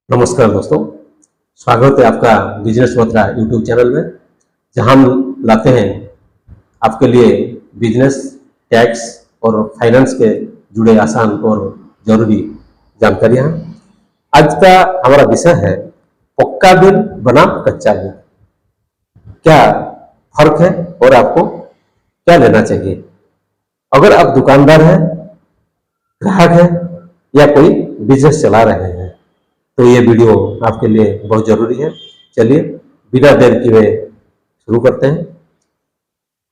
नमस्कार दोस्तों, स्वागत है आपका बिजनेस मंत्रा यूट्यूब चैनल में, जहां हम लाते हैं आपके लिए बिजनेस, टैक्स और फाइनेंस के जुड़े आसान और जरूरी जानकारियां। आज का हमारा विषय है पक्का बिल बनाम कच्चा बिल। क्या फर्क है और आपको क्या लेना चाहिए? अगर आप दुकानदार हैं, ग्राहक हैं या कोई बिजनेस चला रहे हैं तो ये वीडियो आपके लिए बहुत जरूरी है। चलिए बिना देर किए शुरू करते हैं।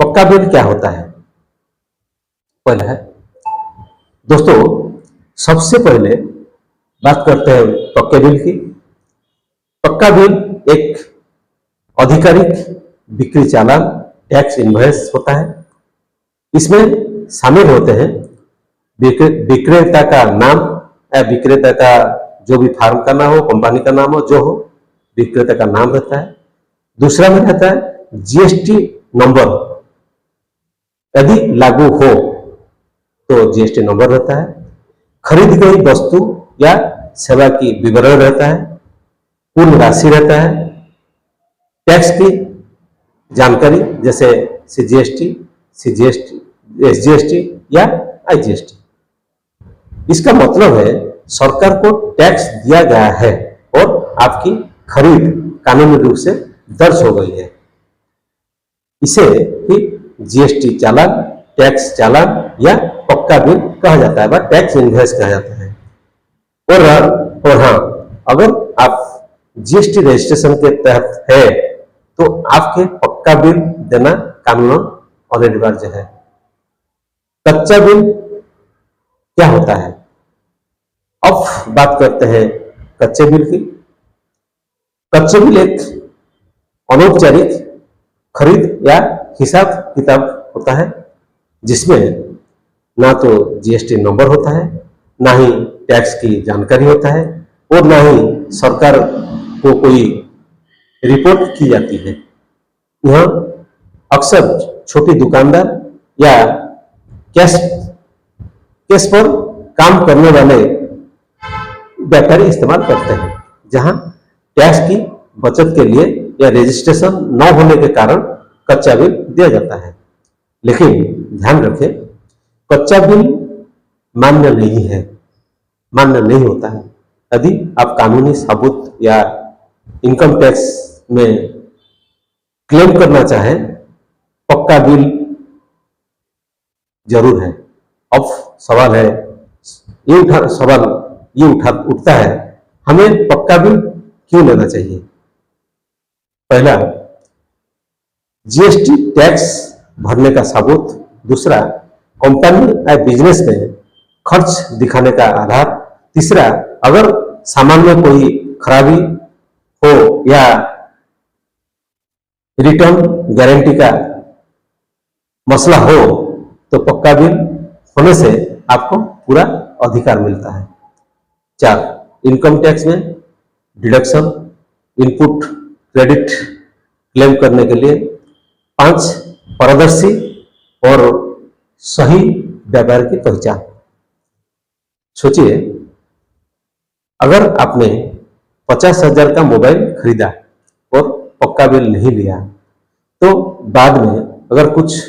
पक्का बिल क्या होता है? पहला है दोस्तों, सबसे पहले बात करते हैं पक्के बिल की। पक्का बिल एक आधिकारिक बिक्री चालान टैक्स इनवॉइस होता है। इसमें शामिल होते हैं विक्रेता का नाम या विक्रेता का जो भी फार्म का नाम हो, कंपनी का नाम हो, जो हो, विक्रेता का नाम रहता है। दूसरा में रहता है जीएसटी नंबर, यदि लागू हो तो जीएसटी नंबर रहता है। खरीद गई वस्तु या सेवा की विवरण रहता है। कुल राशि रहता है। टैक्स की जानकारी जैसे सीजीएसटी, एसजीएसटी या आईजीएसटी। इसका मतलब है सरकार को टैक्स दिया गया है और आपकी खरीद कानूनी रूप से दर्ज हो गई है। इसे ही जीएसटी चालान, टैक्स चालान या पक्का बिल कहा जाता है, टैक्स इनवॉइस कहा जाता है। और हाँ, अगर आप जीएसटी रजिस्ट्रेशन के तहत है तो आपके पक्का बिल देना कानूनन और अनिवार्य है। कच्चा बिल क्या होता है? अब बात करते हैं कच्चे बिल की। कच्चे बिल एक अनौपचारिक खरीद या हिसाब किताब होता है, जिसमें ना तो जीएसटी नंबर होता है, ना ही टैक्स की जानकारी होता है और ना ही सरकार को कोई रिपोर्ट की जाती है। यह अक्सर छोटी दुकानदार या केस पर काम करने वाले व्यापारी इस्तेमाल करते हैं, जहां टैक्स की बचत के लिए या रजिस्ट्रेशन न होने के कारण कच्चा बिल दिया जाता है। लेकिन ध्यान रखें, कच्चा बिल मान्य नहीं होता है। यदि आप कानूनी सबूत या इनकम टैक्स में क्लेम करना चाहें, पक्का बिल जरूर है। अब सवाल उठता है, हमें पक्का बिल क्यों लेना चाहिए? पहला, जीएसटी टैक्स भरने का सबूत। दूसरा, कंपनी या बिजनेस में खर्च दिखाने का आधार। तीसरा, अगर सामान में कोई खराबी हो या रिटर्न गारंटी का मसला हो तो पक्का बिल होने से आपको पूरा अधिकार मिलता है। 4, इनकम टैक्स में डिडक्शन, इनपुट क्रेडिट क्लेम करने के लिए। 5, पारदर्शी और सही व्यापार की पहचान। सोचिए, अगर आपने 50,000 का मोबाइल खरीदा और पक्का बिल नहीं लिया तो बाद में अगर कुछ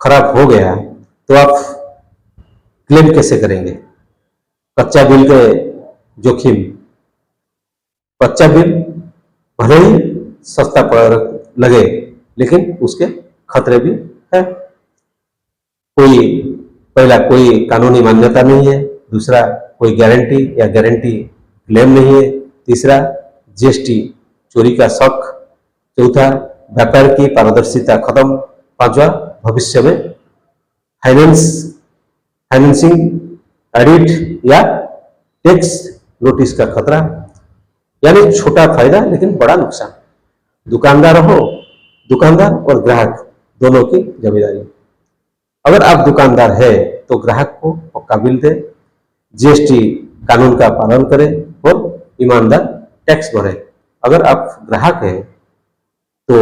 खराब हो गया तो आप क्लेम कैसे करेंगे? कच्चा बिल के जोखिम। कच्चा बिल भले ही सस्ता लगे, लेकिन उसके खतरे भी है। कोई कानूनी मान्यता नहीं है। दूसरा, कोई गारंटी क्लेम नहीं है। तीसरा, जीएसटी चोरी का शक। चौथा, व्यापार की पारदर्शिता खत्म। 5वां, भविष्य में फाइनेंसिंग ऑडिट या टैक्स नोटिस का खतरा। यानी छोटा फायदा लेकिन बड़ा नुकसान। दुकानदार और ग्राहक दोनों की जिम्मेदारी। अगर आप दुकानदार है तो ग्राहक को पक्का बिल दे, जीएसटी कानून का पालन करें और ईमानदार टैक्स भरे। अगर आप ग्राहक हैं तो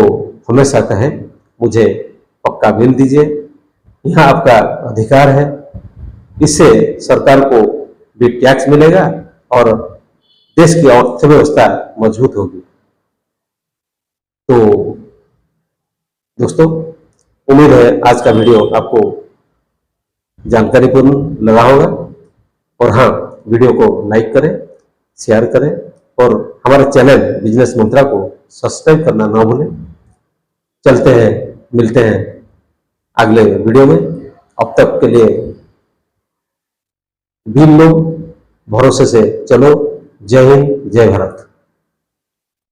हमेशा कहें, मुझे पक्का बिल दीजिए, यह आपका अधिकार है। इससे सरकार को भी टैक्स मिलेगा और देश की अर्थव्यवस्था मजबूत होगी। तो दोस्तों, उम्मीद है आज का वीडियो आपको जानकारीपूर्ण लगा होगा। और हाँ, वीडियो को लाइक करें, शेयर करें और हमारे चैनल बिजनेस मंत्रा को सब्सक्राइब करना ना भूलें। चलते हैं, मिलते हैं अगले वीडियो में। अब तक के लिए भीम लो, भरोसे से चलो। जय हिंद, जय भारत।